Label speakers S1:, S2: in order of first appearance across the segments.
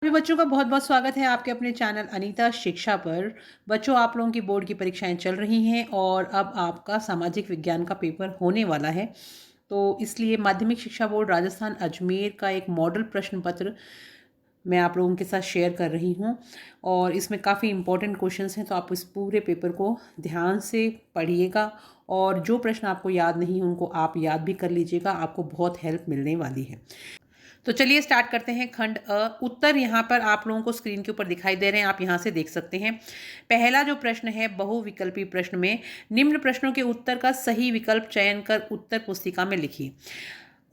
S1: सभी बच्चों का बहुत बहुत स्वागत है आपके अपने चैनल अनीता शिक्षा पर। बच्चों, आप लोगों की बोर्ड की परीक्षाएं चल रही हैं और अब आपका सामाजिक विज्ञान का पेपर होने वाला है। तो इसलिए माध्यमिक शिक्षा बोर्ड राजस्थान अजमेर का एक मॉडल प्रश्न पत्र मैं आप लोगों के साथ शेयर कर रही हूँ और इसमें काफ़ी इंपॉर्टेंट क्वेश्चंस हैं। तो आप इस पूरे पेपर को ध्यान से पढ़िएगा और जो प्रश्न आपको याद नहीं उनको आप याद भी कर लीजिएगा। आपको बहुत हेल्प मिलने वाली है। तो चलिए स्टार्ट करते हैं। खंड अ। उत्तर यहाँ पर आप लोगों को स्क्रीन के ऊपर दिखाई दे रहे हैं, आप यहाँ से देख सकते हैं। पहला जो प्रश्न है बहुविकल्पी प्रश्न में निम्न प्रश्नों के उत्तर का सही विकल्प चयन कर उत्तर पुस्तिका में लिखिए।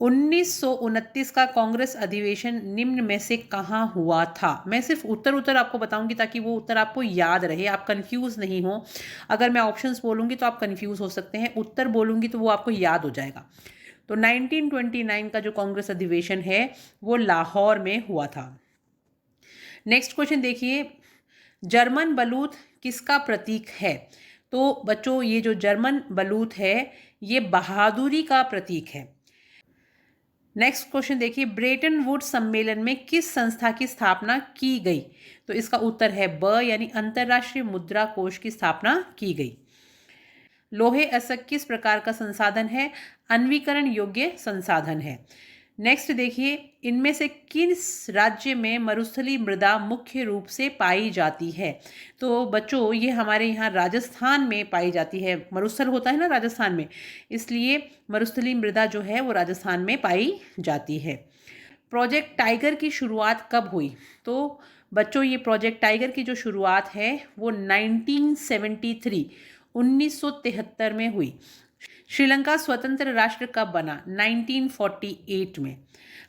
S1: 1929 का कांग्रेस अधिवेशन निम्न में से कहाँ हुआ था? मैं सिर्फ उत्तर आपको बताऊंगी ताकि वो उत्तर आपको याद रहे, आप कंफ्यूज नहीं हो। अगर मैं ऑप्शंस बोलूंगी तो आप कंफ्यूज हो सकते हैं, उत्तर बोलूंगी तो वो आपको याद हो जाएगा। तो 1929 का जो कांग्रेस अधिवेशन है वो लाहौर में हुआ था। नेक्स्ट क्वेश्चन देखिए, जर्मन बलूत किसका प्रतीक है? तो बच्चों, ये जो जर्मन बलूत है ये बहादुरी का प्रतीक है। नेक्स्ट क्वेश्चन देखिए, ब्रेटन वुड्स सम्मेलन में किस संस्था की स्थापना की गई? तो इसका उत्तर है ब, यानी अंतर्राष्ट्रीय मुद्रा कोष की स्थापना की गई। लोहे असक किस प्रकार का संसाधन है? अन्वीकरण योग्य संसाधन है। नेक्स्ट देखिए, इनमें से किस राज्य में मरुस्थली मृदा मुख्य रूप से पाई जाती है? तो बच्चों, ये हमारे यहाँ राजस्थान में पाई जाती है। मरुस्थल होता है ना राजस्थान में, इसलिए मरुस्थली मृदा जो है वो राजस्थान में पाई जाती है। प्रोजेक्ट टाइगर की शुरुआत कब हुई? तो बच्चों, ये प्रोजेक्ट टाइगर की जो शुरुआत है वो 1973 में हुई। श्रीलंका स्वतंत्र राष्ट्र कब बना? 1948 में।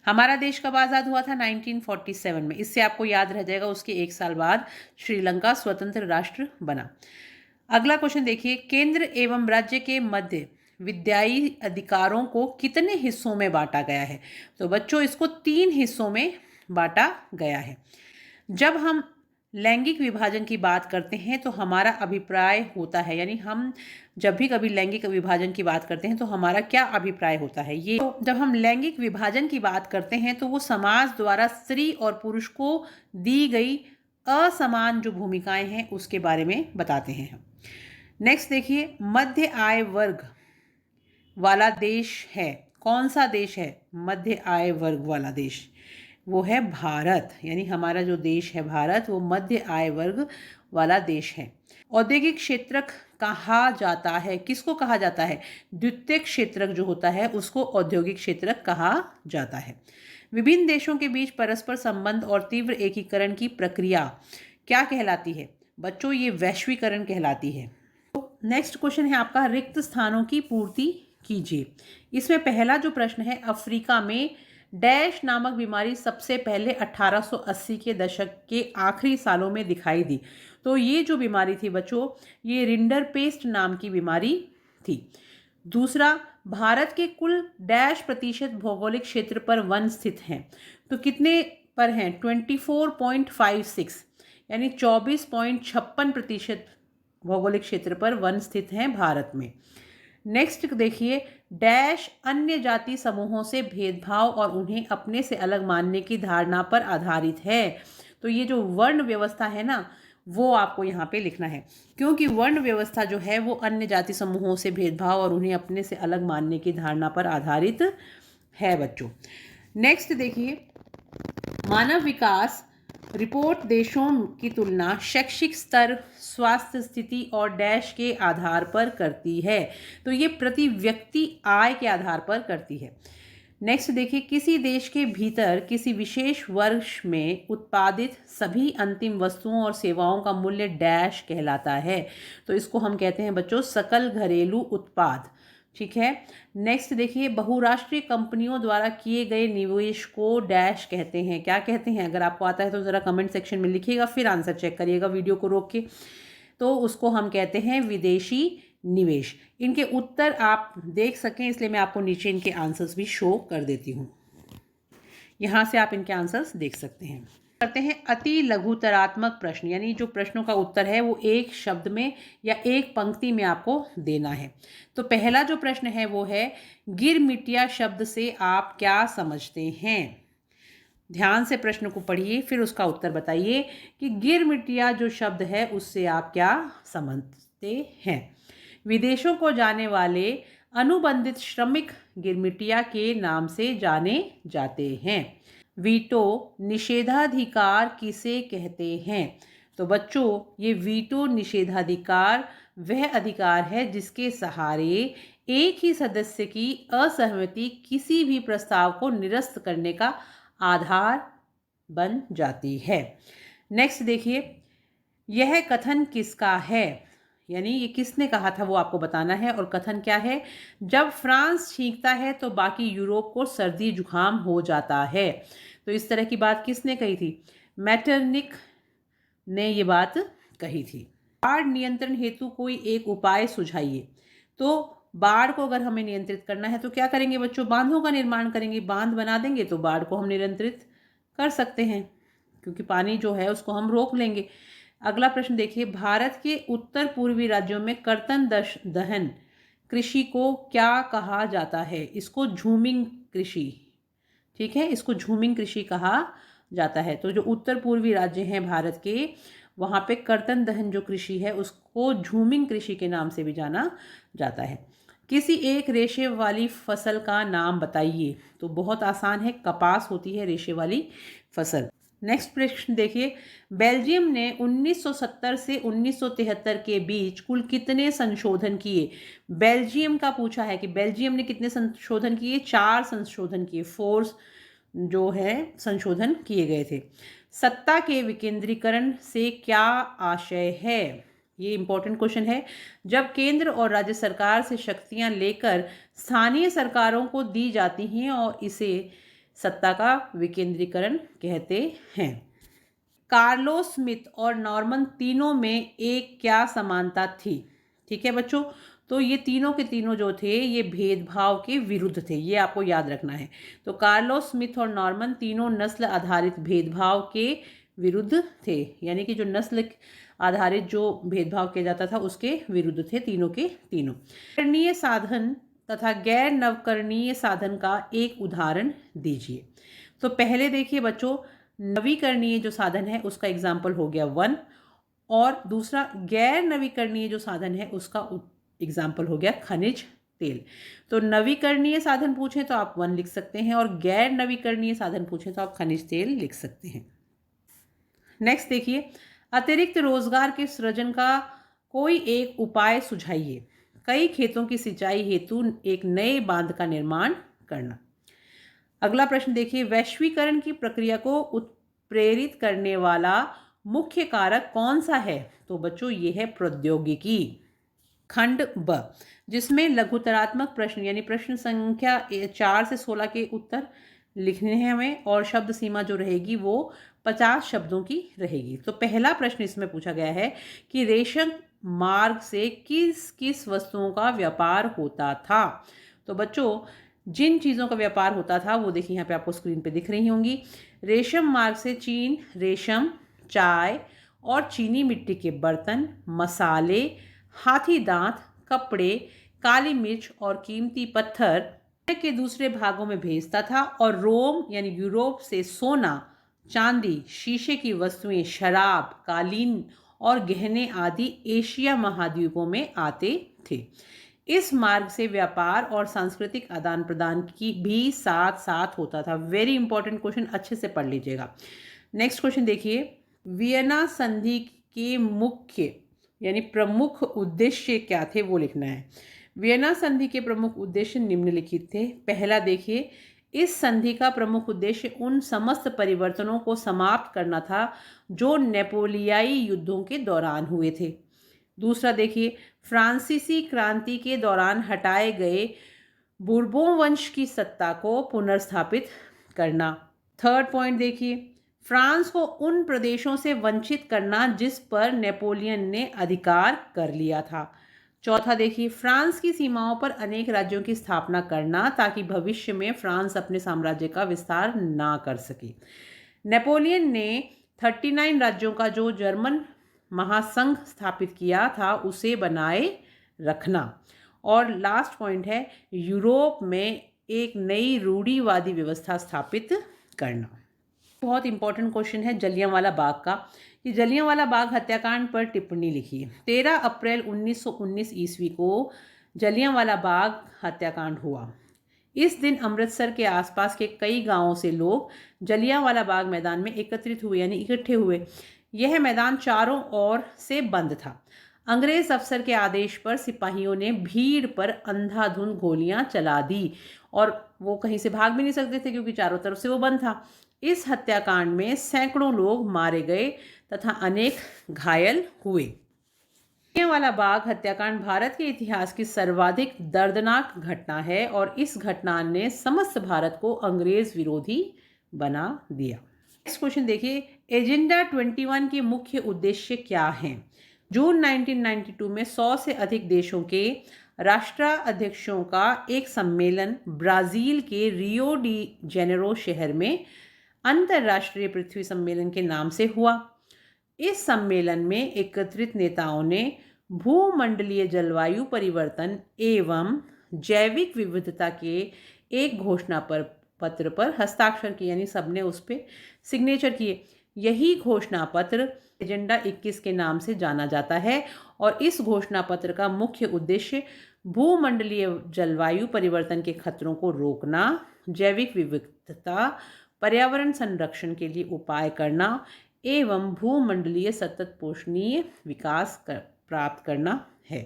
S1: हमारा देश कब आज़ाद हुआ था? 1947 में। इससे आपको याद रह जाएगा, उसके एक साल बाद श्रीलंका स्वतंत्र राष्ट्र बना। अगला क्वेश्चन देखिए, केंद्र एवं राज्य के मध्य विद्यायी अधिकारों को कितने हिस्सों में बांटा गया है? तो बच्चों, इसको 3 हिस्सों में बांटा गया है। जब हम लैंगिक विभाजन की बात करते हैं तो हमारा अभिप्राय होता है, यानी हम जब भी कभी लैंगिक विभाजन की बात करते हैं तो हमारा क्या अभिप्राय होता है? ये तो जब हम लैंगिक विभाजन की बात करते हैं तो वो समाज द्वारा स्त्री और पुरुष को दी गई असमान जो भूमिकाएं हैं उसके बारे में बताते हैं हम। नेक्स्ट देखिए, मध्य आय वर्ग वाला देश है, कौन सा देश है मध्य आय वर्ग वाला देश? वो है भारत, यानी हमारा जो देश है भारत वो मध्य आय वर्ग वाला देश है। औद्योगिक क्षेत्रक कहा जाता है, किसको कहा जाता है? द्वितीयक क्षेत्रक जो होता है उसको औद्योगिक क्षेत्रक कहा जाता है। विभिन्न देशों के बीच परस्पर संबंध और तीव्र एकीकरण की प्रक्रिया क्या कहलाती है? बच्चों, ये वैश्वीकरण कहलाती है। नेक्स्ट क्वेश्चन है आपका, रिक्त स्थानों की पूर्ति कीजिए। इसमें पहला जो प्रश्न है, अफ्रीका में डैश नामक बीमारी सबसे पहले 1880 के दशक के आखिरी सालों में दिखाई दी। तो ये जो बीमारी थी बच्चों, ये रिंडरपेस्ट नाम की बीमारी थी। दूसरा, भारत के कुल डैश प्रतिशत भौगोलिक क्षेत्र पर वन स्थित हैं? तो कितने पर हैं? 24.56, यानी 24.56% भौगोलिक क्षेत्र पर वन स्थित हैं भारत में। नेक्स्ट देखिए, डैश अन्य जाति समूहों से भेदभाव और उन्हें अपने से अलग मानने की धारणा पर आधारित है। तो ये जो वर्ण व्यवस्था है ना, वो आपको यहाँ पे लिखना है, क्योंकि वर्ण व्यवस्था जो है वो अन्य जाति समूहों से भेदभाव और उन्हें अपने से अलग मानने की धारणा पर आधारित है बच्चों। नेक्स्ट देखिए, मानव विकास रिपोर्ट देशों की तुलना शैक्षिक स्तर, स्वास्थ्य स्थिति और डैश के आधार पर करती है। तो ये प्रति व्यक्ति आय के आधार पर करती है। नेक्स्ट देखिए, किसी देश के भीतर किसी विशेष वर्ष में उत्पादित सभी अंतिम वस्तुओं और सेवाओं का मूल्य डैश कहलाता है। तो इसको हम कहते हैं बच्चों सकल घरेलू उत्पाद। ठीक है। नेक्स्ट देखिए, बहुराष्ट्रीय कंपनियों द्वारा किए गए निवेश को डैश कहते हैं। क्या कहते हैं? अगर आपको आता है तो ज़रा कमेंट सेक्शन में लिखिएगा, फिर आंसर चेक करिएगा वीडियो को रोक के। तो उसको हम कहते हैं विदेशी निवेश। इनके उत्तर आप देख सकें इसलिए मैं आपको नीचे इनके आंसर्स भी शो कर देती हूँ, यहाँ से आप इनके आंसर्स देख सकते हैं। करते हैं अति लघुतरात्मक प्रश्न, यानी जो प्रश्नों का उत्तर है वो एक शब्द में या एक पंक्ति में आपको देना है। तो पहला जो प्रश्न है वो है, गिरमिटिया शब्द से आप क्या समझते हैं? ध्यान से प्रश्न को पढ़िए, फिर उसका उत्तर बताइए कि गिरमिटिया जो शब्द है उससे आप क्या समझते हैं। विदेशों को जाने वाले अनुबंधित श्रमिक गिरमिटिया के नाम से जाने जाते हैं। वीटो निषेधाधिकार किसे कहते हैं? तो बच्चों, ये वीटो निषेधाधिकार वह अधिकार है जिसके सहारे एक ही सदस्य की असहमति किसी भी प्रस्ताव को निरस्त करने का आधार बन जाती है। नेक्स्ट देखिए, यह कथन किसका है, यानी ये किसने कहा था वो आपको बताना है। और कथन क्या है? जब फ्रांस छींकता है तो बाकी यूरोप को सर्दी जुकाम हो जाता है। तो इस तरह की बात किसने कही थी? मैटरनिक ने ये बात कही थी। बाढ़ नियंत्रण हेतु कोई एक उपाय सुझाइए। तो बाढ़ को अगर हमें नियंत्रित करना है तो क्या करेंगे बच्चों? बांधों का निर्माण करेंगे। बांध बना देंगे तो बाढ़ को हम नियंत्रित कर सकते हैं, क्योंकि पानी जो है उसको हम रोक लेंगे। अगला प्रश्न देखिए, भारत के उत्तर पूर्वी राज्यों में कर्तन दहन कृषि को क्या कहा जाता है? इसको झूमिंग कृषि, ठीक है, इसको झूमिंग कृषि कहा जाता है। तो जो उत्तर पूर्वी राज्य हैं भारत के, वहाँ पे कर्तन दहन जो कृषि है उसको झूमिंग कृषि के नाम से भी जाना जाता है। किसी एक रेशे वाली फसल का नाम बताइए। तो बहुत आसान है, कपास होती है रेशे वाली फसल। नेक्स्ट प्रश्न देखिए, बेल्जियम ने 1970 से 1973 के बीच कुल कितने संशोधन किए? बेल्जियम का पूछा है कि बेल्जियम ने कितने संशोधन किए? 4 संशोधन किए, 4 जो है संशोधन किए गए थे। सत्ता के विकेंद्रीकरण से क्या आशय है? ये इंपॉर्टेंट क्वेश्चन है। जब केंद्र और राज्य सरकार से शक्तियां लेकर स्थानीय सरकारों को दी जाती हैं और इसे सत्ता का विकेंद्रीकरण कहते हैं। कार्लोस स्मिथ और नॉर्मन तीनों में एक क्या समानता थी? ठीक है बच्चों, तो ये तीनों के तीनों जो थे ये भेदभाव के विरुद्ध थे, ये आपको याद रखना है। तो कार्लोस स्मिथ और नॉर्मन तीनों नस्ल आधारित भेदभाव के विरुद्ध थे, यानी कि जो नस्ल आधारित जो भेदभाव किया जाता था उसके विरुद्ध थे तीनों के तीनों। नवकरणीय साधन तथा गैर नवकरणीय साधन का एक उदाहरण दीजिए। तो पहले देखिए बच्चों, नवीकरणीय जो साधन है उसका एग्जाम्पल हो गया वन, और दूसरा गैर नवीकरणीय जो साधन है उसका एग्जाम्पल हो गया खनिज तेल। तो नवीकरणीय साधन पूछें तो आप वन लिख सकते हैं, और गैर नवीकरणीय साधन पूछें तो आप खनिज तेल लिख सकते हैं। नेक्स्ट देखिए, अतिरिक्त रोजगार के सृजन का कोई एक उपाय सुझाइए। कई खेतों की सिंचाई हेतु एक नए बांध का निर्माण करना। अगला प्रश्न देखिए, वैश्वीकरण की प्रक्रिया को उत्प्रेरित करने वाला मुख्य कारक कौन सा है? तो बच्चों ये है प्रौद्योगिकी। खंड ब, जिसमें लघुतरात्मक प्रश्न यानी प्रश्न संख्या 4 से 16 के उत्तर लिखने हैं हमें, और शब्द सीमा जो रहेगी वो 50 शब्दों की रहेगी। तो पहला प्रश्न इसमें पूछा गया है कि रेशम मार्ग से किस किस वस्तुओं का व्यापार होता था? तो बच्चों, जिन चीज़ों का व्यापार होता था वो देखिए यहाँ पे आपको स्क्रीन पे दिख रही होंगी। रेशम मार्ग से चीन, रेशम, चाय और चीनी मिट्टी के बर्तन, मसाले, हाथी दांत, कपड़े, काली मिर्च और कीमती पत्थर के दूसरे भागों में भेजता था, और रोम यानी यूरोप से सोना, चांदी, शीशे की वस्तुएं, शराब, कालीन और गहने आदि एशिया महाद्वीपों में आते थे। इस मार्ग से व्यापार और सांस्कृतिक आदान प्रदान की भी साथ साथ होता था। वेरी इंपॉर्टेंट क्वेश्चन, अच्छे से पढ़ लीजिएगा। नेक्स्ट क्वेश्चन देखिए, वियना संधि के मुख्य यानी प्रमुख उद्देश्य क्या थे वो लिखना है। वियना संधि के प्रमुख उद्देश्य निम्नलिखित थे। पहला देखिए, इस संधि का प्रमुख उद्देश्य उन समस्त परिवर्तनों को समाप्त करना था जो नेपोलियाई युद्धों के दौरान हुए थे। दूसरा देखिए, फ्रांसीसी क्रांति के दौरान हटाए गए बुर्बों वंश की सत्ता को पुनर्स्थापित करना। थर्ड पॉइंट देखिए, फ्रांस को उन प्रदेशों से वंचित करना जिस पर नेपोलियन ने अधिकार कर लिया था। चौथा देखिए, फ्रांस की सीमाओं पर अनेक राज्यों की स्थापना करना ताकि भविष्य में फ्रांस अपने साम्राज्य का विस्तार ना कर सके। नेपोलियन ने 39 राज्यों का जो जर्मन महासंघ स्थापित किया था उसे बनाए रखना। और लास्ट पॉइंट है, यूरोप में एक नई रूढ़िवादी व्यवस्था स्थापित करना। बहुत इंपॉर्टेंट क्वेश्चन है जलियांवाला बाग का, कि जलियांवाला बाग हत्याकांड पर टिप्पणी लिखिए। 13 अप्रैल 1919 ईस्वी को जलियांवाला बाग हत्याकांड हुआ। इस दिन अमृतसर के आसपास के कई गांवों से लोग जलियांवाला बाग मैदान में एकत्रित हुए, यानी इकट्ठे हुए। यह मैदान चारों ओर से बंद था। अंग्रेज अफसर के आदेश पर सिपाहियों ने भीड़ पर अंधाधुंध गोलियां चला दी, और वो कहीं से भाग भी नहीं सकते थे क्योंकि चारों तरफ से वो बंद था। इस हत्याकांड में सैकड़ों लोग मारे गए तथा अनेक घायल हुए। जलियांवाला बाग हत्याकांड भारत के इतिहास की सर्वाधिक दर्दनाक घटना है, और इस घटना ने समस्त भारत को अंग्रेज विरोधी बना दिया। नेक्स्ट क्वेश्चन देखिए, एजेंडा 21 के मुख्य उद्देश्य क्या हैं? जून 1992 में 100 से अधिक देशों के राष्ट्राध्यक्षों का एक सम्मेलन ब्राजील के रियो डी जेनेरो शहर में अंतर्राष्ट्रीय पृथ्वी सम्मेलन के नाम से हुआ। इस सम्मेलन में एकत्रित नेताओं ने भूमंडलीय जलवायु परिवर्तन एवं जैविक विविधता के एक घोषणा पत्र पर हस्ताक्षर किए, यानी सबने उस पर सिग्नेचर किए। यही घोषणा पत्र एजेंडा 21 के नाम से जाना जाता है, और इस घोषणा पत्र का मुख्य उद्देश्य भूमंडलीय जलवायु परिवर्तन के खतरों को रोकना, जैविक विविधता, पर्यावरण संरक्षण के लिए उपाय करना एवं भूमंडलीय सतत पोषणीय विकास प्राप्त करना है।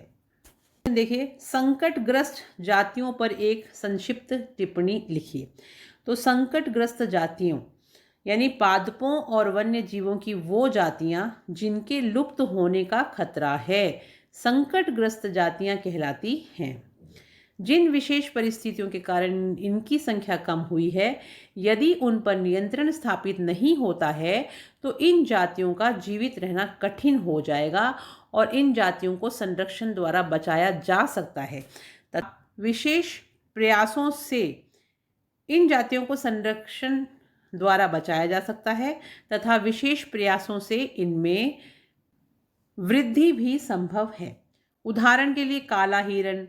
S1: देखिए, संकटग्रस्त जातियों पर एक संक्षिप्त टिप्पणी लिखिए। तो संकटग्रस्त जातियों यानी पादपों और वन्य जीवों की वो जातियां जिनके लुप्त होने का खतरा है, संकटग्रस्त जातियां कहलाती हैं। जिन विशेष परिस्थितियों के कारण इनकी संख्या कम हुई है, यदि उन पर नियंत्रण स्थापित नहीं होता है तो इन जातियों का जीवित रहना कठिन हो जाएगा, और इन जातियों को संरक्षण द्वारा बचाया जा सकता है तथा विशेष प्रयासों से इन जातियों को संरक्षण द्वारा बचाया जा सकता है तथा विशेष प्रयासों से इनमें वृद्धि भी संभव है। उदाहरण के लिए काला हिरन,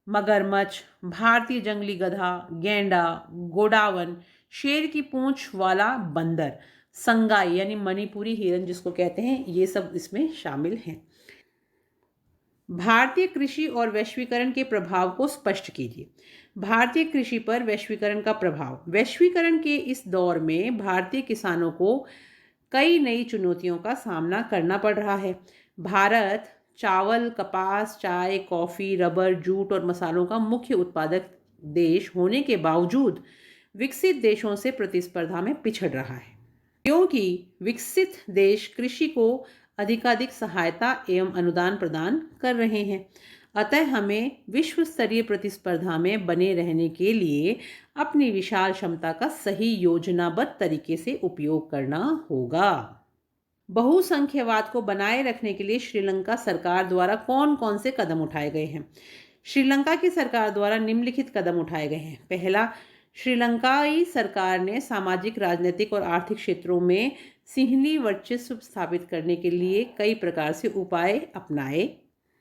S1: मगरमच्छ, भारतीय जंगली गधा, गेंडा, गोडावन, शेर की पूंछ वाला बंदर, संगाई यानी मणिपुरी हिरन जिसको कहते हैं, ये सब इसमें शामिल हैं। भारतीय कृषि और वैश्वीकरण के प्रभाव को स्पष्ट कीजिए। भारतीय कृषि पर वैश्वीकरण का प्रभाव। वैश्वीकरण के इस दौर में भारतीय किसानों को कई नई चुनौतियों का सामना करना पड़ रहा है। भारत चावल, कपास, चाय, कॉफ़ी, रबर, जूट और मसालों का मुख्य उत्पादक देश होने के बावजूद विकसित देशों से प्रतिस्पर्धा में पिछड़ रहा है, क्योंकि विकसित देश कृषि को अधिकाधिक सहायता एवं अनुदान प्रदान कर रहे हैं। अतः हमें विश्व स्तरीय प्रतिस्पर्धा में बने रहने के लिए अपनी विशाल क्षमता का सही योजनाबद्ध तरीके से उपयोग करना होगा। बहुसंख्यवाद को बनाए रखने के लिए श्रीलंका सरकार द्वारा कौन कौन से कदम उठाए गए हैं? श्रीलंका की सरकार द्वारा निम्नलिखित कदम उठाए गए हैं। पहला, श्रीलंकाई सरकार ने सामाजिक, राजनीतिक और आर्थिक क्षेत्रों में सिंहली वर्चस्व स्थापित करने के लिए कई प्रकार से उपाय अपनाए।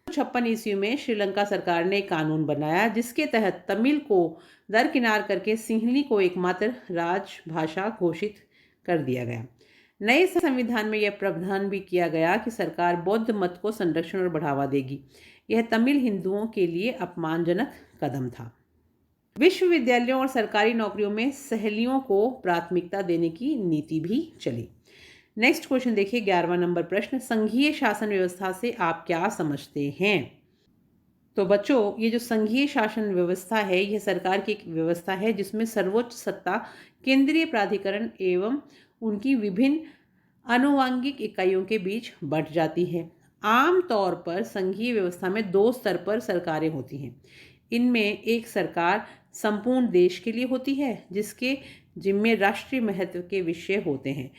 S1: 1956 ईस्वी में श्रीलंका सरकार ने एक कानून बनाया जिसके तहत तमिल को दरकिनार करके सिंहली को एकमात्र राजभाषा घोषित कर दिया गया। नए संविधान में यह प्रावधान भी किया गया कि सरकार बौद्ध मत को संरक्षण और बढ़ावा देगी। यह तमिल हिंदुओं के लिए अपमानजनक कदम था। विश्वविद्यालयों और सरकारी नौकरियों में सहेलियों को प्राथमिकता देने की नीति भी चली। नेक्स्ट क्वेश्चन देखिए, 11वां नंबर प्रश्न, संघीय शासन व्यवस्था से आप क्या समझते हैं? तो बच्चों, ये जो संघीय शासन व्यवस्था है, यह सरकार की एक व्यवस्था है जिसमें सर्वोच्च सत्ता केंद्रीय प्राधिकरण एवं उनकी विभिन्न अनुवांगिक इकाइयों के बीच बंट जाती है। आमतौर पर संघीय व्यवस्था में 2 स्तर पर सरकारें होती हैं। इनमें एक सरकार संपूर्ण देश के लिए होती है जिसके जिम्मे राष्ट्रीय महत्व के विषय होते हैं।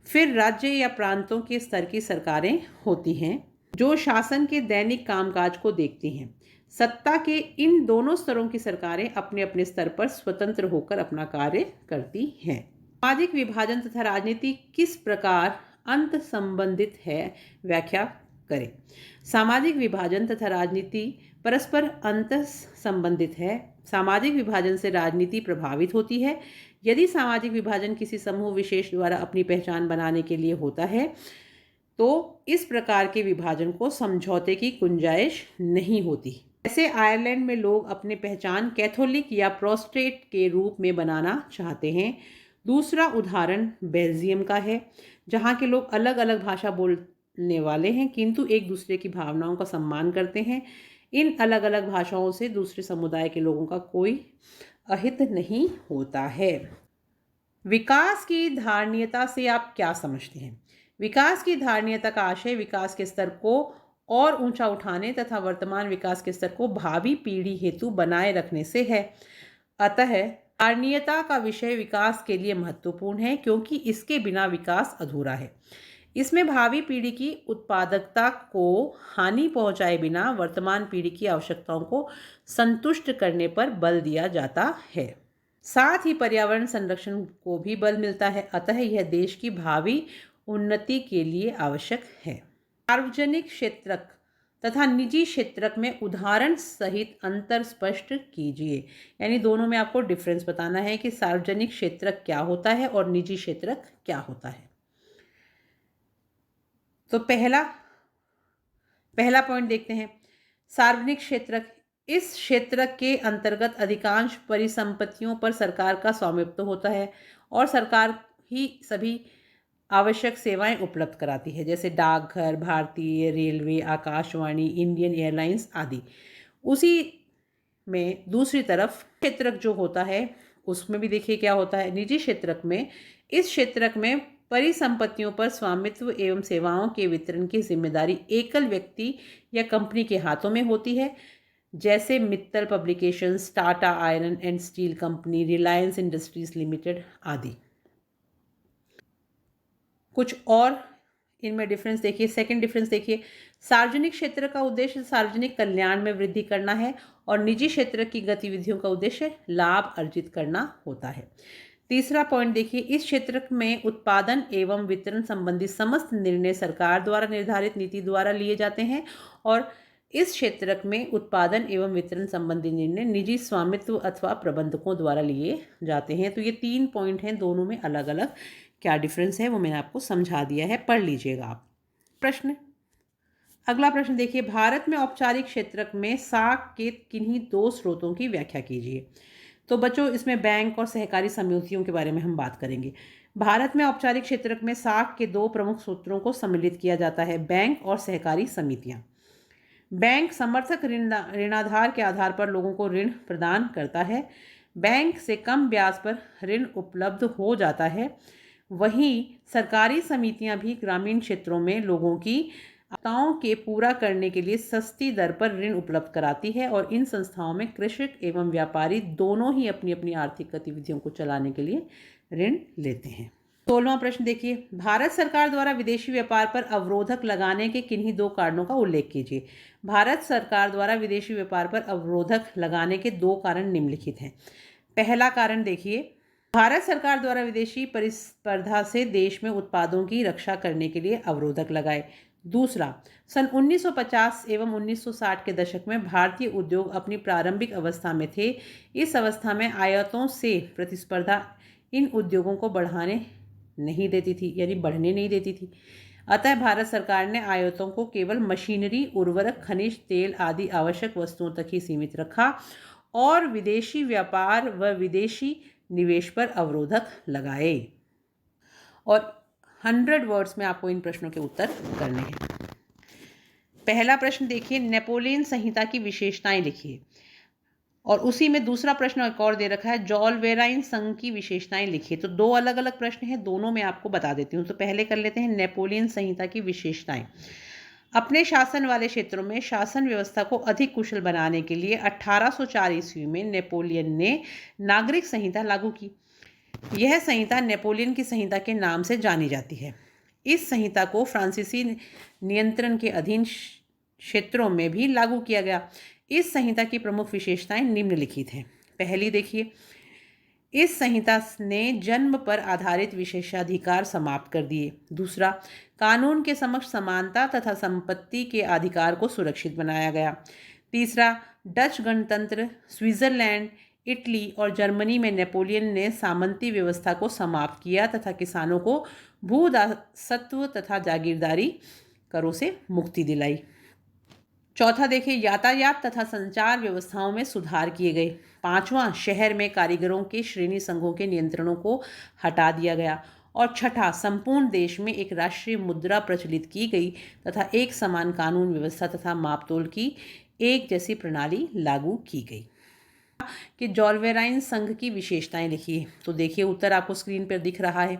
S1: फिर राज्य या प्रांतों के स्तर की सरकारें होती हैं जो शासन के दैनिक कामकाज को देखती हैं। सत्ता के इन दोनों स्तरों की सरकारें अपने अपने स्तर पर स्वतंत्र होकर अपना कार्य करती हैं। सामाजिक विभाजन तथा राजनीति किस प्रकार अंत संबंधित है, व्याख्या करें। सामाजिक विभाजन तथा राजनीति परस्पर अंत संबंधित है। सामाजिक विभाजन से राजनीति प्रभावित होती है। यदि सामाजिक विभाजन किसी समूह विशेष द्वारा अपनी पहचान बनाने के लिए होता है तो इस प्रकार के विभाजन को समझौते की गुंजाइश नहीं होती। जैसे आयरलैंड में लोग अपनी पहचान कैथोलिक या प्रोटेस्टेंट के रूप में बनाना चाहते हैं। दूसरा उदाहरण बेल्जियम का है, जहाँ के लोग अलग अलग भाषा बोलने वाले हैं किंतु एक दूसरे की भावनाओं का सम्मान करते हैं। इन अलग अलग भाषाओं से दूसरे समुदाय के लोगों का कोई अहित नहीं होता है। विकास की धारणीयता से आप क्या समझते हैं? विकास की धारणीयता का आशय विकास के स्तर को और ऊंचा उठाने तथा वर्तमान विकास के स्तर को भावी पीढ़ी हेतु बनाए रखने से है। अतः धारणीयता का विषय विकास के लिए महत्वपूर्ण है क्योंकि इसके बिना विकास अधूरा है। इसमें भावी पीढ़ी की उत्पादकता को हानि पहुंचाए बिना वर्तमान पीढ़ी की आवश्यकताओं को संतुष्ट करने पर बल दिया जाता है। साथ ही पर्यावरण संरक्षण को भी बल मिलता है। अतः यह देश की भावी उन्नति के लिए आवश्यक है। सार्वजनिक क्षेत्रक तथा निजी क्षेत्रक में उदाहरण सहित अंतर स्पष्ट कीजिए। यानी दोनों में आपको डिफरेंस बताना है कि सार्वजनिक क्षेत्रक क्या होता है और निजी क्षेत्रक क्या होता है। तो पहला पॉइंट देखते हैं। सार्वजनिक क्षेत्रक, इस क्षेत्र के अंतर्गत अधिकांश परिसंपत्तियों पर सरकार का स्वामित्व होता है और सरकार ही सभी आवश्यक सेवाएं उपलब्ध कराती है, जैसे डाकघर, भारतीय रेलवे, आकाशवाणी, इंडियन एयरलाइंस आदि। उसी में दूसरी तरफ क्षेत्रक जो होता है उसमें भी देखिए क्या होता है। निजी क्षेत्रक में, इस क्षेत्रक में परिसंपत्तियों पर स्वामित्व एवं सेवाओं के वितरण की जिम्मेदारी एकल व्यक्ति या कंपनी के हाथों में होती है, जैसे Mittal publications, Tata iron and steel company, Reliance industries limited आदि। कुछ और इनमें डिफरेंस देखिए। सेकंड डिफरेंस देखिए, सार्वजनिक क्षेत्र का उद्देश्य सार्वजनिक कल्याण में वृद्धि करना है और निजी क्षेत्र की गतिविधियों का उद्देश्य लाभ अर्जित करना होता है। तीसरा पॉइंट देखिए, इस क्षेत्र में उत्पादन एवं वितरण संबंधी समस्त निर्णय सरकार द्वारा निर्धारित नीति द्वारा लिए जाते हैं और इस क्षेत्र में उत्पादन एवं वितरण संबंधी निर्णय निजी स्वामित्व अथवा प्रबंधकों द्वारा लिए जाते हैं। तो ये 3 पॉइंट हैं, दोनों में अलग अलग क्या डिफरेंस है वो मैंने आपको समझा दिया है, पढ़ लीजिएगा आप। अगला प्रश्न देखिए, भारत में औपचारिक क्षेत्रक में साख के किन्हीं 2 स्रोतों की व्याख्या कीजिए। तो बच्चों इसमें बैंक और सहकारी समितियों के बारे में हम बात करेंगे। भारत में औपचारिक क्षेत्रक में साख के 2 प्रमुख सूत्रों को सम्मिलित किया जाता है, बैंक और सहकारी समितियां। बैंक समर्थक ऋणाधार के आधार पर लोगों को ऋण प्रदान करता है। बैंक से कम ब्याज पर ऋण उपलब्ध हो जाता है। वहीं सरकारी समितियां भी ग्रामीण क्षेत्रों में लोगों की आवश्यकताओं के पूरा करने के लिए सस्ती दर पर ऋण उपलब्ध कराती है और इन संस्थाओं में कृषक एवं व्यापारी दोनों ही अपनी अपनी आर्थिक गतिविधियों को चलाने के लिए ऋण लेते हैं। 16वां प्रश्न देखिए, भारत सरकार द्वारा विदेशी व्यापार पर अवरोधक लगाने के किन्हीं 2 कारणों का उल्लेख कीजिए। भारत सरकार द्वारा विदेशी व्यापार पर अवरोधक लगाने के 2 कारण निम्नलिखित हैं। पहला कारण देखिए, भारत सरकार द्वारा विदेशी प्रतिस्पर्धा से देश में उत्पादों की रक्षा करने के लिए अवरोधक लगाए। दूसरा, सन 1950 एवं 1960 के दशक में भारतीय उद्योग अपनी प्रारंभिक अवस्था में थे। इस अवस्था में आयातों से प्रतिस्पर्धा इन उद्योगों को बढ़ाने नहीं देती थी, यानी बढ़ने नहीं देती थी। अतः भारत सरकार ने आयातों को केवल मशीनरी, उर्वरक, खनिज तेल आदि आवश्यक वस्तुओं तक ही सीमित रखा और विदेशी व्यापार व विदेशी निवेश पर अवरोधक लगाए। और 100 वर्ड्स में आपको इन प्रश्नों के उत्तर करने हैं। पहला प्रश्न देखिए, नेपोलियन संहिता की विशेषताएं लिखिए। और उसी में दूसरा प्रश्न एक और दे रखा है, जॉलवेराइन संघ की विशेषताएं लिखिए। तो 2 अलग अलग प्रश्न हैं, दोनों में आपको बता देती हूँ। तो पहले कर लेते हैं नेपोलियन संहिता की विशेषताएं। अपने शासन वाले क्षेत्रों में शासन व्यवस्था को अधिक कुशल बनाने के लिए 1804 ईस्वी में नेपोलियन ने नागरिक संहिता लागू की। यह संहिता नेपोलियन की संहिता के नाम से जानी जाती है। इस संहिता को फ्रांसीसी नियंत्रण के अधीन क्षेत्रों में भी लागू किया गया। इस संहिता की प्रमुख विशेषताएं निम्नलिखित हैं। पहली देखिए, इस संहिता ने जन्म पर आधारित विशेषाधिकार समाप्त कर दिए। दूसरा, कानून के समक्ष समानता तथा संपत्ति के अधिकार को सुरक्षित बनाया गया। तीसरा, डच गणतंत्र, स्विट्जरलैंड, इटली और जर्मनी में नेपोलियन ने सामंती व्यवस्था को समाप्त किया तथा किसानों को भूदासत्व तथा जागीरदारी करों से मुक्ति दिलाई। चौथा देखिए, यातायात तथा संचार व्यवस्थाओं में सुधार किए गए। पांचवा, शहर में कारीगरों के श्रेणी संघों के नियंत्रणों को हटा दिया गया। और छठा, संपूर्ण देश में एक राष्ट्रीय मुद्रा प्रचलित की गई तथा एक समान कानून व्यवस्था तथा मापतोल की एक जैसी प्रणाली लागू की गई। कि जॉलवेराइन संघ की विशेषताएं लिखिए। तो देखिए उत्तर आपको स्क्रीन पर दिख रहा है।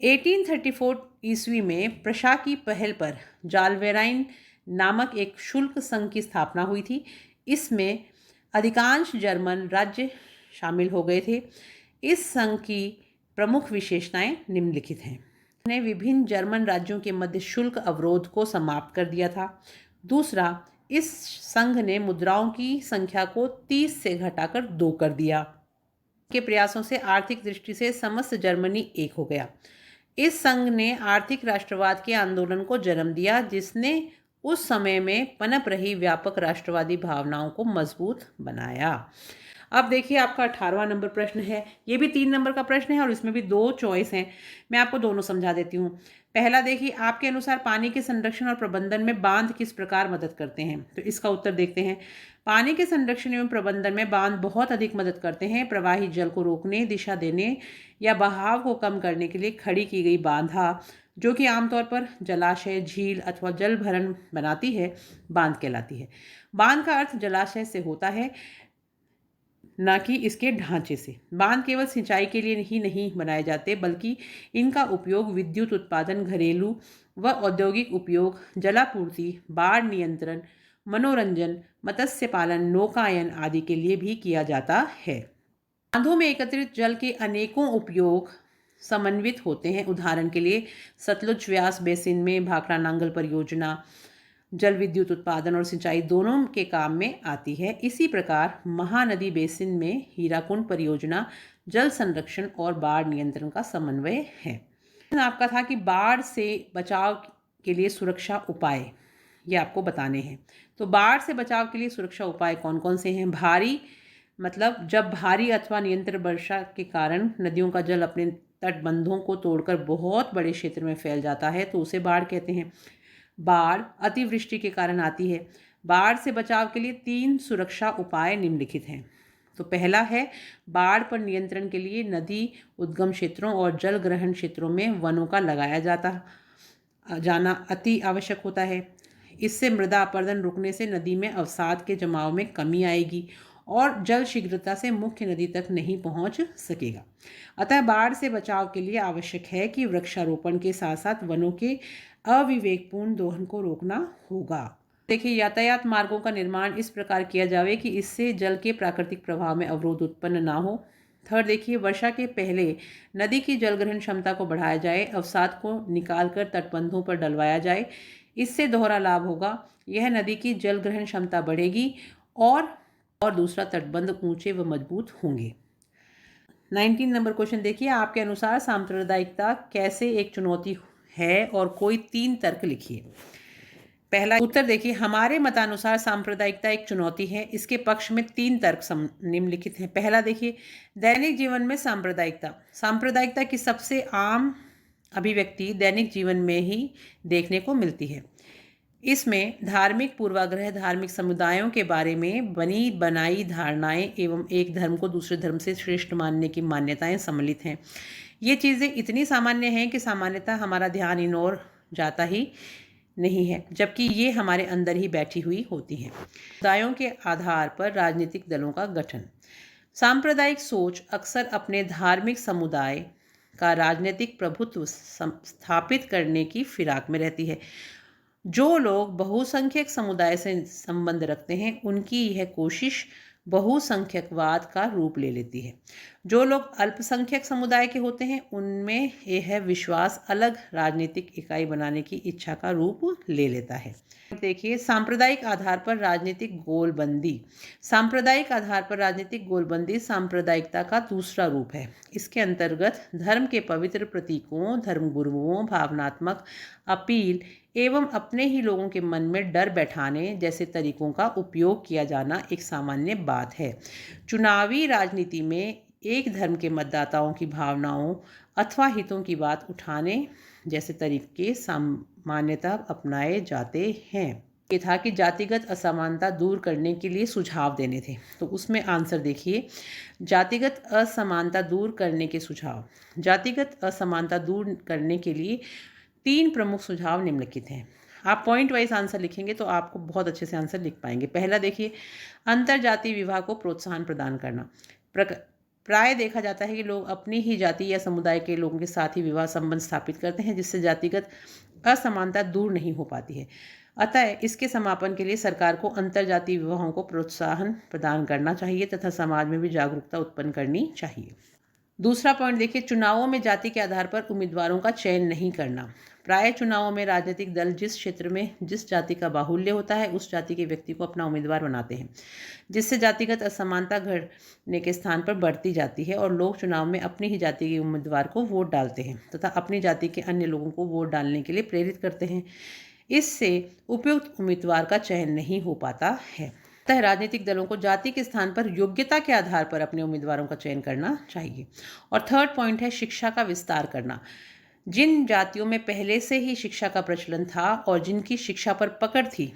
S1: 1834 ईस्वी में प्रशा की पहल पर जॉलवेराइन नामक एक शुल्क संघ की स्थापना हुई थी। इसमें अधिकांश जर्मन राज्य शामिल हो गए थे। इस संघ की प्रमुख विशेषताएं निम्नलिखित हैं। ने विभिन्न जर्मन राज्यों के मध्य शुल्क अवरोध को समाप्त कर दिया था। दूसरा, इस संघ ने मुद्राओं की संख्या को 30 से घटाकर 2 कर दिया। के प्रयासों से आर्थिक दृष्टि से समस्त जर्मनी एक हो गया। इस संघ ने आर्थिक राष्ट्रवाद के आंदोलन को जन्म दिया, जिसने उस समय में पनप रही व्यापक राष्ट्रवादी भावनाओं को मजबूत बनाया। अब देखिए आपका 18वां नंबर प्रश्न है। ये भी 3 नंबर का प्रश्न है और इसमें भी 2 चॉइस हैं। मैं आपको दोनों समझा देती हूँ। पहला देखिए, आपके अनुसार पानी के संरक्षण और प्रबंधन में बांध किस प्रकार मदद करते हैं? तो इसका उत्तर देखते हैं। पानी के संरक्षण एवं प्रबंधन में बांध बहुत अधिक मदद करते हैं। प्रवाही जल को रोकने, दिशा देने या बहाव को कम करने के लिए खड़ी की गई बांधा, जो कि आमतौर पर जलाशय, झील अथवा जल भरण बनाती है, बांध कहलाती है। बांध का अर्थ जलाशय से होता है, न कि इसके ढांचे से। बांध केवल सिंचाई के लिए ही नहीं बनाए जाते, बल्कि इनका उपयोग विद्युत उत्पादन, घरेलू व औद्योगिक उपयोग, जलापूर्ति, बाढ़ नियंत्रण, मनोरंजन, मत्स्य पालन, नौकायन आदि के लिए भी किया जाता है। बांधों में एकत्रित जल के अनेकों उपयोग समन्वित होते हैं। उदाहरण के लिए सतलुज व्यास बेसिन में भाखड़ा नांगल परियोजना जल विद्युत उत्पादन और सिंचाई दोनों के काम में आती है। इसी प्रकार महानदी बेसिन में हीराकुंड परियोजना जल संरक्षण और बाढ़ नियंत्रण का समन्वय है। आपका था कि बाढ़ से बचाव के लिए सुरक्षा उपाय, ये आपको बताने हैं। तो बाढ़ से बचाव के लिए सुरक्षा उपाय कौन कौन से हैं? भारी मतलब जब भारी अथवा निरंतर वर्षा के कारण नदियों का जल अपने तटबंधों को तोड़कर बहुत बड़े क्षेत्र में फैल जाता है, तो उसे बाढ़ कहते हैं। बाढ़ अतिवृष्टि के कारण आती है। बाढ़ से बचाव के लिए 3 सुरक्षा उपाय निम्नलिखित हैं। तो पहला है, बाढ़ पर नियंत्रण के लिए नदी उद्गम क्षेत्रों और जल ग्रहण क्षेत्रों में वनों का लगाया जाना अति आवश्यक होता है। इससे मृदा अपरदन रुकने से नदी में अवसाद के जमाव में कमी आएगी और जल शीघ्रता से मुख्य नदी तक नहीं पहुंच सकेगा। अतः बाढ़ से बचाव के लिए आवश्यक है कि वृक्षारोपण के साथ साथ वनों के अविवेकपूर्ण दोहन को रोकना होगा। देखिए, यातायात मार्गों का निर्माण इस प्रकार किया जाए कि इससे जल के प्राकृतिक प्रवाह में अवरोध उत्पन्न ना हो। थर्ड देखिए, वर्षा के पहले नदी की जल ग्रहण क्षमता को बढ़ाया जाए, अवसाद को निकालकर तटबंधों पर डलवाया जाए। इससे दोहरा लाभ होगा। यह नदी की जल ग्रहण क्षमता बढ़ेगी और दूसरा, तटबंध ऊंचे व मजबूत होंगे। 19 नंबर क्वेश्चन देखिए, आपके अनुसार सांप्रदायिकता कैसे एक चुनौती है और कोई 3 तर्क लिखिए। पहला उत्तर देखिए, हमारे मतानुसार सांप्रदायिकता एक चुनौती है। इसके पक्ष में 3 तर्क निम्नलिखित हैं। पहला देखिए, दैनिक जीवन में सांप्रदायिकता की सबसे आम अभिव्यक्ति दैनिक जीवन में ही देखने को मिलती है। इसमें धार्मिक पूर्वाग्रह, धार्मिक समुदायों के बारे में बनी बनाई धारणाएं एवं एक धर्म को दूसरे धर्म से श्रेष्ठ मानने की मान्यताएं सम्मिलित हैं। ये चीज़ें इतनी सामान्य हैं कि सामान्यतः हमारा ध्यान इन ओर जाता ही नहीं है, जबकि ये हमारे अंदर ही बैठी हुई होती हैं। समुदायों के आधार पर राजनीतिक दलों का गठन। सांप्रदायिक सोच अक्सर अपने धार्मिक समुदाय का राजनीतिक प्रभुत्व स्थापित करने की फिराक में रहती है। जो लोग बहुसंख्यक समुदाय से संबंध रखते हैं, उनकी यह कोशिश बहुसंख्यकवाद का रूप ले लेती है। जो लोग अल्पसंख्यक समुदाय के होते हैं, उनमें यह विश्वास अलग राजनीतिक इकाई बनाने की इच्छा का रूप ले लेता है। देखिए, सांप्रदायिक आधार पर राजनीतिक गोलबंदी। सांप्रदायिक आधार पर राजनीतिक गोलबंदी सांप्रदायिकता का दूसरा रूप है। इसके अंतर्गत धर्म के पवित्र प्रतीकों, धर्मगुरुओं, भावनात्मक अपील एवं अपने ही लोगों के मन में डर बैठाने जैसे तरीकों का उपयोग किया जाना एक सामान्य बात बात है। चुनावी राजनीति में एक धर्म के मतदाताओं की भावनाओं अथवा हितों की बात उठाने जैसे तरीके सामान्यतः अपनाए जाते हैं। ये था कि जातिगत असमानता दूर करने के लिए सुझाव देने थे। तो उसमें आंसर देखिए, जातिगत असमानता दूर करने के सुझाव। जातिगत असमानता दूर करने के लिए 3 प्रमुख सुझाव निम्नलिखित हैं। आप पॉइंट वाइज आंसर लिखेंगे तो आपको बहुत अच्छे से आंसर लिख पाएंगे। पहला देखिए, अंतरजातीय विवाह को प्रोत्साहन प्रदान करना। प्राय देखा जाता है कि लोग अपनी ही जाति या समुदाय के लोगों के साथ ही विवाह संबंध स्थापित करते हैं, जिससे जातिगत असमानता दूर नहीं हो पाती है। अतः इसके समापन के लिए सरकार को अंतरजातीय विवाहों को प्रोत्साहन प्रदान करना चाहिए तथा समाज में भी जागरूकता उत्पन्न करनी चाहिए। दूसरा पॉइंट देखिए, चुनावों में जाति के आधार पर उम्मीदवारों का चयन नहीं करना। प्राय चुनावों में राजनीतिक दल जिस क्षेत्र में जिस जाति का बाहुल्य होता है उस जाति के व्यक्ति को अपना उम्मीदवार बनाते हैं, जिससे जातिगत असमानता घटने के स्थान पर बढ़ती जाती है और लोग चुनाव में अपनी ही जाति के उम्मीदवार को वोट डालते हैं तथा अपनी जाति के अन्य लोगों को वोट डालने के लिए प्रेरित करते हैं। इससे उपयुक्त उम्मीदवार का चयन नहीं हो पाता है। अतः राजनीतिक दलों को जाति के स्थान पर योग्यता के आधार पर अपने उम्मीदवारों का चयन करना चाहिए। और थर्ड पॉइंट है शिक्षा का विस्तार करना। जिन जातियों में पहले से ही शिक्षा का प्रचलन था और जिनकी शिक्षा पर पकड़ थी,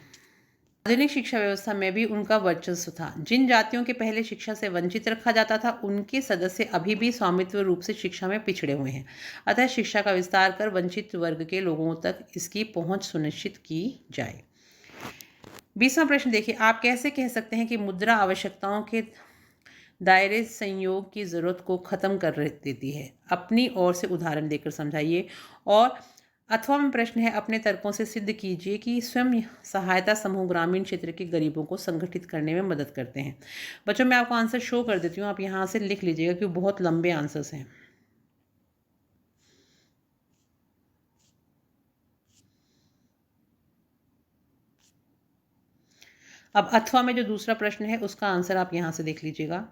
S1: आधुनिक शिक्षा व्यवस्था में भी उनका वर्चस्व था। जिन जातियों के पहले शिक्षा से वंचित रखा जाता था, उनके सदस्य अभी भी स्वामित्व रूप से शिक्षा में पिछड़े हुए हैं। अतः शिक्षा का विस्तार कर वंचित वर्ग के लोगों तक इसकी पहुंच सुनिश्चित की जाए। 20वां प्रश्न देखिए, आप कैसे कह सकते हैं कि मुद्रा आवश्यकताओं के दायरे संयोग की ज़रूरत को ख़त्म कर देती है? अपनी ओर से उदाहरण देकर समझाइए। और अथवा में प्रश्न है, अपने तर्कों से सिद्ध कीजिए कि स्वयं सहायता समूह ग्रामीण क्षेत्र के गरीबों को संगठित करने में मदद करते हैं। बच्चों, मैं आपको आंसर शो कर देती हूँ, आप यहाँ से लिख लीजिएगा क्योंकि बहुत लंबे आंसर्स हैं। अब अथवा में जो दूसरा प्रश्न है उसका आंसर आप यहाँ से देख लीजिएगा।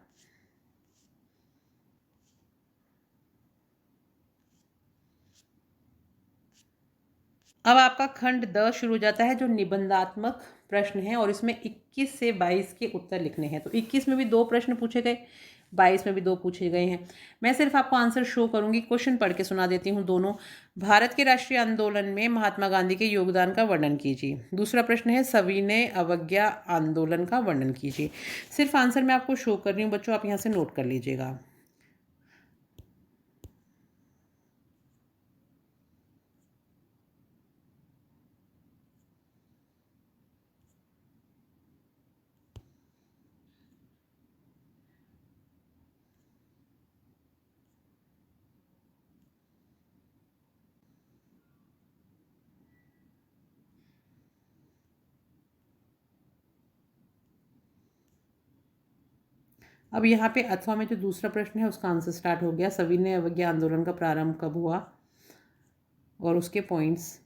S1: अब आपका खंड द शुरू हो जाता है जो निबंधात्मक प्रश्न है और इसमें 21 से 22 के उत्तर लिखने हैं। तो 21 में भी 2 प्रश्न पूछे गए, 22 में भी 2 पूछे गए हैं। मैं सिर्फ आपको आंसर शो करूंगी, क्वेश्चन पढ़ के सुना देती हूँ दोनों। भारत के राष्ट्रीय आंदोलन में महात्मा गांधी के योगदान का वर्णन कीजिए। दूसरा प्रश्न है सविनय अवज्ञा आंदोलन का वर्णन कीजिए। सिर्फ आंसर मैं आपको शो कर रही हूँ बच्चों, आप यहाँ से नोट कर लीजिएगा। अब यहाँ पे अथवा में जो दूसरा प्रश्न है उसका आंसर स्टार्ट हो गया। सविनय अवज्ञा आंदोलन का प्रारंभ कब हुआ और उसके पॉइंट्स।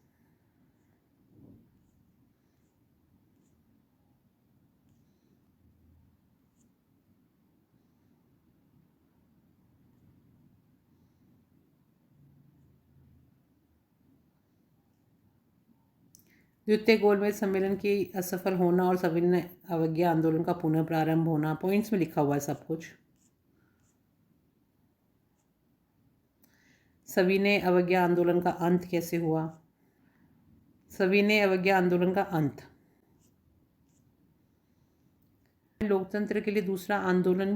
S1: द्वितीय गोलमेज सम्मेलन की असफल होना और सविनय अवज्ञा आंदोलन का पुनः प्रारंभ होना, पॉइंट्स में लिखा हुआ है सब कुछ। सविनय अवज्ञा आंदोलन का अंत कैसे हुआ? सविनय अवज्ञा आंदोलन का अंत लोकतंत्र के लिए दूसरा आंदोलन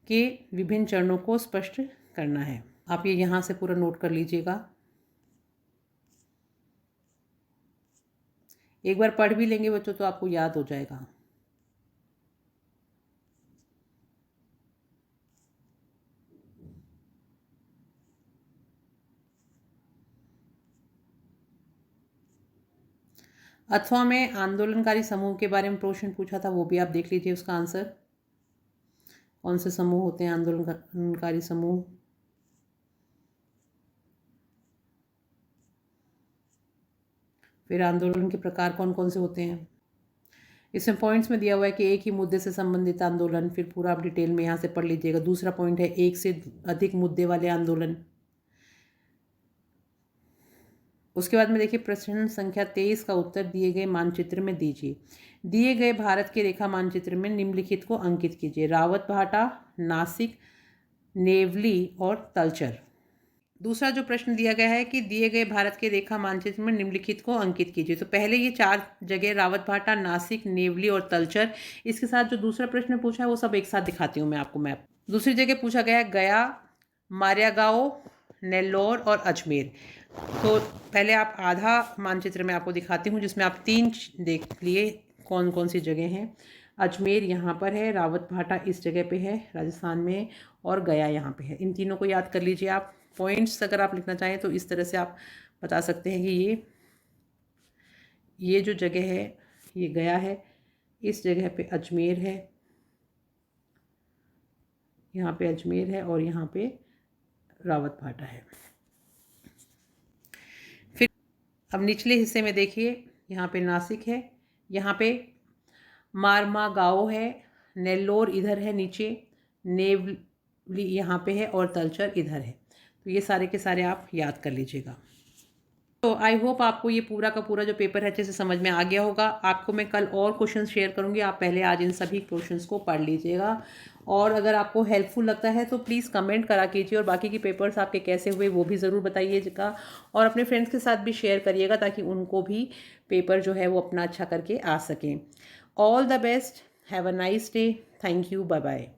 S1: के विभिन्न चरणों को स्पष्ट करना है। आप ये यहाँ से पूरा नोट कर लीजिएगा। एक बार पढ़ भी लेंगे बच्चों तो आपको याद हो जाएगा। अथवा में आंदोलनकारी समूह के बारे में प्रश्न पूछा था, वो भी आप देख लीजिए उसका आंसर। कौन से समूह होते हैं आंदोलनकारी समूह? फिर आंदोलन के प्रकार कौन कौन से होते हैं? इसमें पॉइंट्स में दिया हुआ है कि एक ही मुद्दे से संबंधित आंदोलन, फिर पूरा आप डिटेल में यहाँ से पढ़ लीजिएगा। दूसरा पॉइंट है एक से अधिक मुद्दे वाले आंदोलन। उसके बाद में देखिए प्रश्न संख्या 23 का उत्तर दिए गए मानचित्र में दीजिए। दिए गए भारत के रेखा मानचित्र में निम्नलिखित को अंकित कीजिए। रावत भाटा, नासिक, नेवली और तलचर। दूसरा जो प्रश्न दिया गया है कि दिए गए भारत के रेखा मानचित्र में निम्नलिखित को अंकित कीजिए। तो पहले ये 4 जगह रावत भाटा, नासिक, नेवली और तलचर, इसके साथ जो दूसरा प्रश्न पूछा है वो सब एक साथ दिखाती हूँ मैं आपको मैप। दूसरी जगह पूछा गया है गया, मारियागांव, नेल्लौर और अजमेर। तो पहले आप आधा मानचित्र में आपको दिखाती हूँ जिसमें आप 3 देख लिए कौन कौन सी जगह हैं। अजमेर यहाँ पर है, रावत भाटा इस जगह पे है राजस्थान में, और गया यहाँ पे है। इन तीनों को याद कर लीजिए आप। पॉइंट्स अगर आप लिखना चाहें तो इस तरह से आप बता सकते हैं कि ये जो जगह है ये गया है, इस जगह पे अजमेर है, यहाँ पे अजमेर है और यहाँ पे रावत भाटा है। फिर अब निचले हिस्से में देखिए, यहाँ पे नासिक है, यहाँ पे मारमागांव है, नेल्लौर इधर है नीचे, नेवली यहाँ पे है और तलचर इधर है। तो ये सारे के सारे आप याद कर लीजिएगा। तो आई होप आपको ये पूरा का पूरा जो पेपर है अच्छे से समझ में आ गया होगा। आपको मैं कल और क्वेश्चन शेयर करूँगी, आप पहले आज इन सभी क्वेश्चंस को पढ़ लीजिएगा। और अगर आपको हेल्पफुल लगता है तो प्लीज़ कमेंट करा कीजिए, और बाकी के पेपर्स आपके कैसे हुए वो भी ज़रूर बताइएगा, और अपने फ्रेंड्स के साथ भी शेयर करिएगा ताकि उनको भी पेपर जो है वो अपना अच्छा करके आ सकें। All the best, have a nice day, thank you, bye bye.